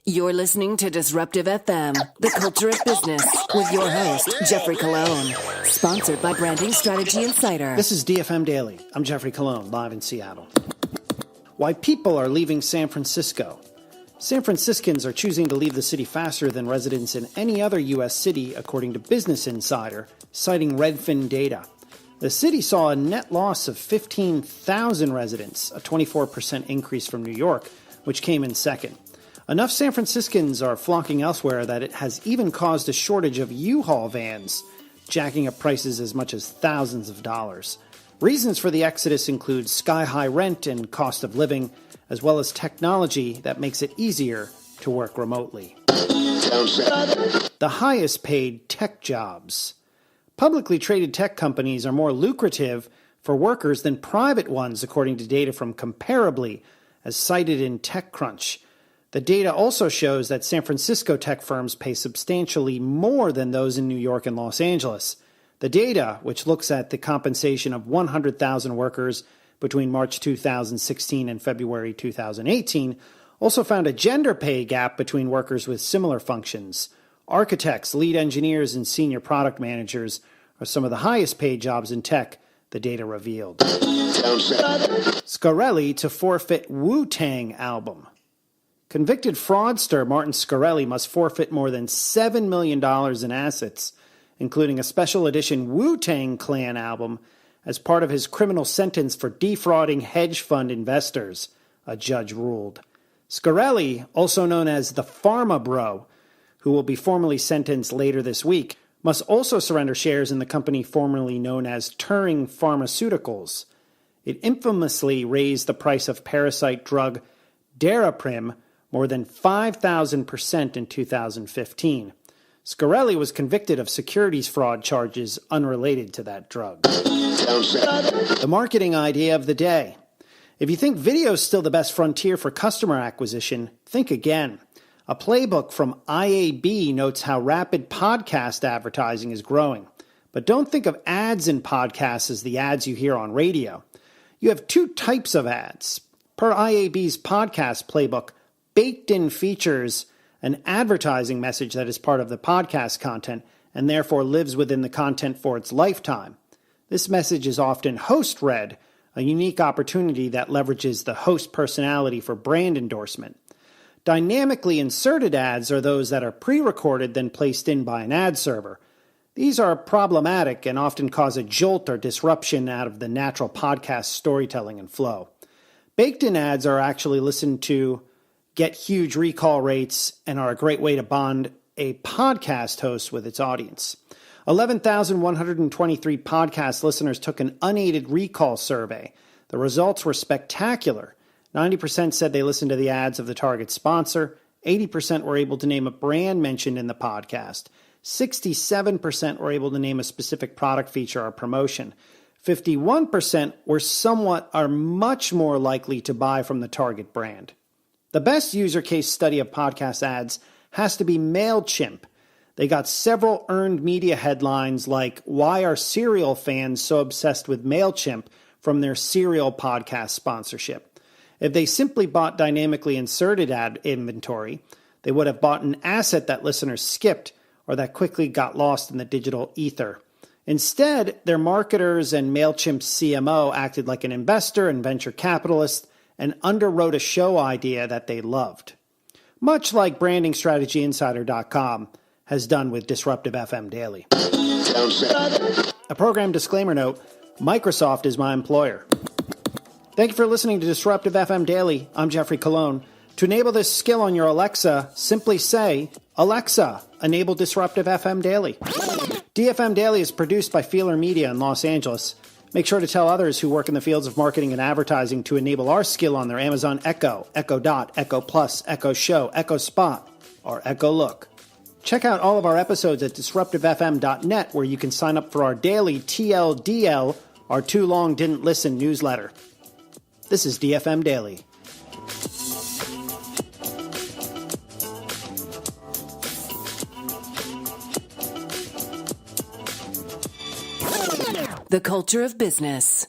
You're listening to Disruptive FM, the culture of business, with your host, Geoffrey Cologne. Sponsored by Branding Strategy Insider. This is DFM Daily. I'm Geoffrey Cologne, live in Seattle. Why people are leaving San Francisco. San Franciscans are choosing to leave the city faster than residents in any other U.S. city, according to Business Insider, citing Redfin data. The city saw a net loss of 15,000 residents, a 24% increase from New York, which came in second. Enough San Franciscans are flocking elsewhere that it has even caused a shortage of U-Haul vans, jacking up prices as much as thousands of dollars. Reasons for the exodus include sky-high rent and cost of living, as well as technology that makes it easier to work remotely. The highest paid tech jobs. Publicly traded tech companies are more lucrative for workers than private ones, according to data from Comparably, as cited in TechCrunch. The data also shows that San Francisco tech firms pay substantially more than those in New York and Los Angeles. The data, which looks at the compensation of 100,000 workers between March 2016 and February 2018, also found a gender pay gap between workers with similar functions. Architects, lead engineers, and senior product managers are some of the highest paid jobs in tech, the data revealed. Shkreli to forfeit WuTang album. Convicted fraudster Martin Shkreli must forfeit more than $7 million in assets, including a special edition WuTang Clan album, as part of his criminal sentence for defrauding hedge fund investors, a judge ruled. Shkreli, also known as the Pharma Bro, who will be formally sentenced later this week, must also surrender shares in the company formerly known as Turing Pharmaceuticals. It infamously raised the price of parasite drug Daraprim more than 5,000% in 2015. Shkreli was convicted of securities fraud charges unrelated to that drug. The marketing idea of the day. If you think video is still the best frontier for customer acquisition, think again. A playbook from IAB notes how rapid podcast advertising is growing. But don't think of ads in podcasts as the ads you hear on radio. You have two types of ads. Per IAB's podcast playbook, baked-in features an advertising message that is part of the podcast content and therefore lives within the content for its lifetime. This message is often host-read, a unique opportunity that leverages the host personality for brand endorsement. Dynamically inserted ads are those that are pre-recorded then placed in by an ad server. These are problematic and often cause a jolt or disruption out of the natural podcast storytelling and flow. Baked-in ads are actually listened to, get huge recall rates, and are a great way to bond a podcast host with its audience. 11,123 podcast listeners took an unaided recall survey. The results were spectacular. 90% said they listened to the ads of the target sponsor. 80% were able to name a brand mentioned in the podcast. 67% were able to name a specific product feature or promotion. 51% are much more likely to buy from the target brand. The best user case study of podcast ads has to be MailChimp. They got several earned media headlines like, "Why are cereal fans so obsessed with MailChimp?" from their cereal podcast sponsorship. If they simply bought dynamically inserted ad inventory, they would have bought an asset that listeners skipped or that quickly got lost in the digital ether. Instead, their marketers and MailChimp's CMO acted like an investor and venture capitalist and underwrote a show idea that they loved. Much like BrandingStrategyInsider.com has done with Disruptive FM Daily. A program disclaimer note, Microsoft is my employer. Thank you for listening to Disruptive FM Daily. I'm Geoffrey Cologne. To enable this skill on your Alexa, simply say, "Alexa, enable Disruptive FM Daily." DFM Daily is produced by Feelr Media in Los Angeles. Make sure to tell others who work in the fields of marketing and advertising to enable our skill on their Amazon Echo, Echo Dot, Echo Plus, Echo Show, Echo Spot, or Echo Look. Check out all of our episodes at disruptivefm.net, where you can sign up for our daily TLDL, our Too Long Didn't Listen newsletter. This is DFM Daily. The culture of business.